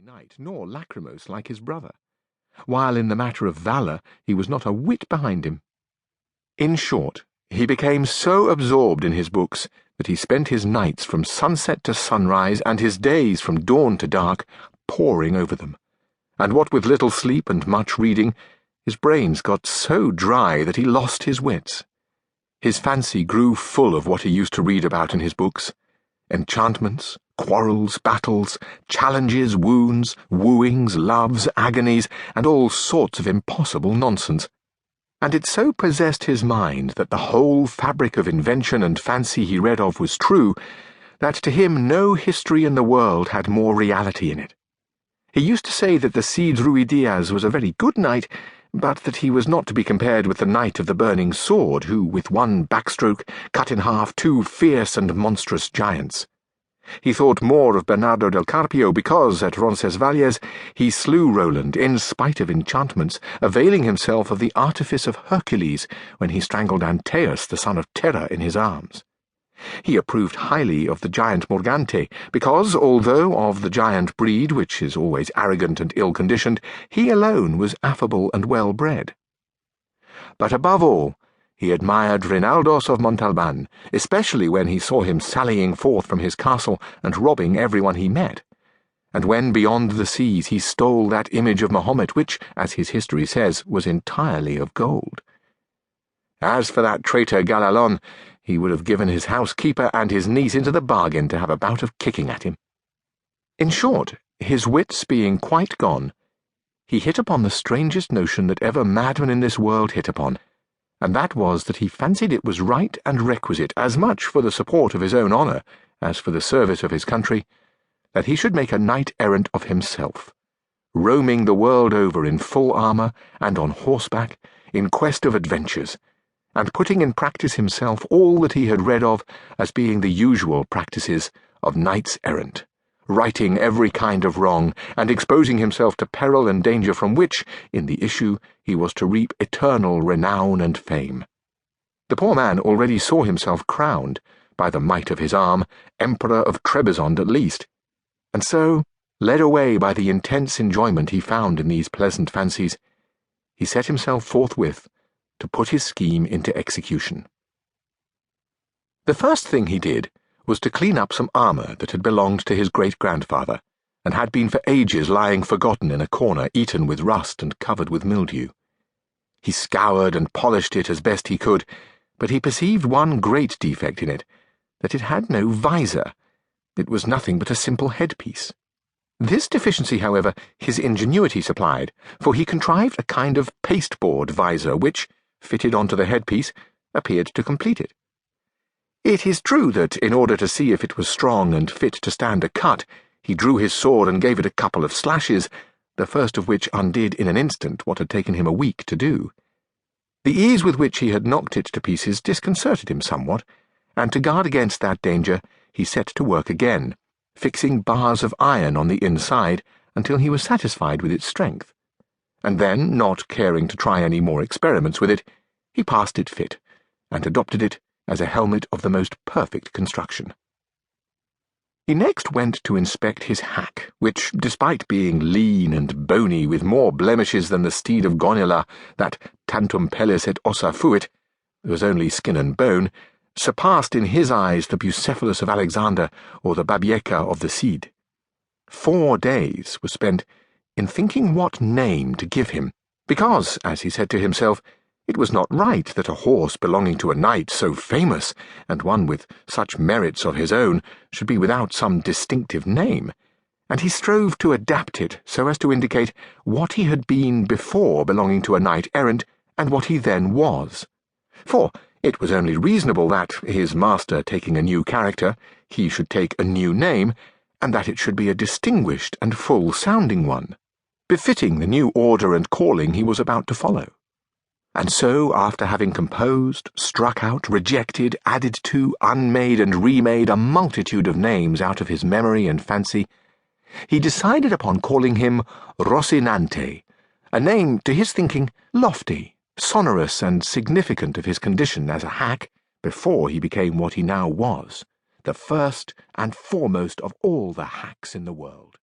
knight, nor lachrymose like his brother, while in the matter of valour he was not a whit behind him. In short, he became so absorbed in his books that he spent his nights from sunset to sunrise and his days from dawn to dark poring over them, and what with little sleep and much reading, his brains got so dry that he lost his wits. His fancy grew full of what he used to read about in his books: enchantments, quarrels, battles, challenges, wounds, wooings, loves, agonies, and all sorts of impossible nonsense. And it so possessed his mind that the whole fabric of invention and fancy he read of was true, that to him no history in the world had more reality in it. He used to say that the Cid Ruy-Diaz was a very good knight, but that he was not to be compared with the knight of the burning sword, who, with one backstroke, cut in half two fierce and monstrous giants. He thought more of Bernardo del Carpio because, at Roncesvalles, he slew Roland in spite of enchantments, availing himself of the artifice of Hercules when he strangled Antaeus, the son of Terra, in his arms. He approved highly of the giant Morgante, because, although of the giant breed, which is always arrogant and ill-conditioned, he alone was affable and well-bred. But above all, he admired Rinaldos of Montalban, especially when he saw him sallying forth from his castle and robbing everyone he met, and when beyond the seas he stole that image of Mahomet which, as his history says, was entirely of gold. As for that traitor Galalon, he would have given his housekeeper and his niece into the bargain to have a bout of kicking at him. In short, his wits being quite gone, he hit upon the strangest notion that ever madman in this world hit upon, and that was that he fancied it was right and requisite, as much for the support of his own honour as for the service of his country, that he should make a knight-errant of himself, roaming the world over in full armour and on horseback, in quest of adventures, and putting in practice himself all that he had read of as being the usual practices of knights-errant, righting every kind of wrong, and exposing himself to peril and danger from which, in the issue, he was to reap eternal renown and fame. The poor man already saw himself crowned, by the might of his arm, Emperor of Trebizond at least, and so, led away by the intense enjoyment he found in these pleasant fancies, he set himself forthwith to put his scheme into execution. The first thing he did was to clean up some armour that had belonged to his great-grandfather, and had been for ages lying forgotten in a corner, eaten with rust and covered with mildew. He scoured and polished it as best he could, but he perceived one great defect in it, that it had no visor. It was nothing but a simple headpiece. This deficiency, however, his ingenuity supplied, for he contrived a kind of pasteboard visor which, fitted onto the headpiece, appeared to complete it. It is true that, in order to see if it was strong and fit to stand a cut, he drew his sword and gave it a couple of slashes, the first of which undid in an instant what had taken him a week to do. The ease with which he had knocked it to pieces disconcerted him somewhat, and to guard against that danger he set to work again, fixing bars of iron on the inside until he was satisfied with its strength, and then, not caring to try any more experiments with it, he passed it fit, and adopted it as a helmet of the most perfect construction. He next went to inspect his hack, which, despite being lean and bony with more blemishes than the steed of Gonela, that tantum pellis et ossa fuit, was only skin and bone, surpassed in his eyes the Bucephalus of Alexander or the Babieca of the Cid. 4 days were spent in thinking what name to give him, because, as he said to himself, it was not right that a horse belonging to a knight so famous, and one with such merits of his own, should be without some distinctive name, and he strove to adapt it so as to indicate what he had been before belonging to a knight-errant and what he then was. For it was only reasonable that, his master taking a new character, he should take a new name, and that it should be a distinguished and full-sounding one, befitting the new order and calling he was about to follow. And so, after having composed, struck out, rejected, added to, unmade, and remade a multitude of names out of his memory and fancy, he decided upon calling him Rocinante, a name, to his thinking, lofty, sonorous, and significant of his condition as a hack before he became what he now was, the first and foremost of all the hacks in the world.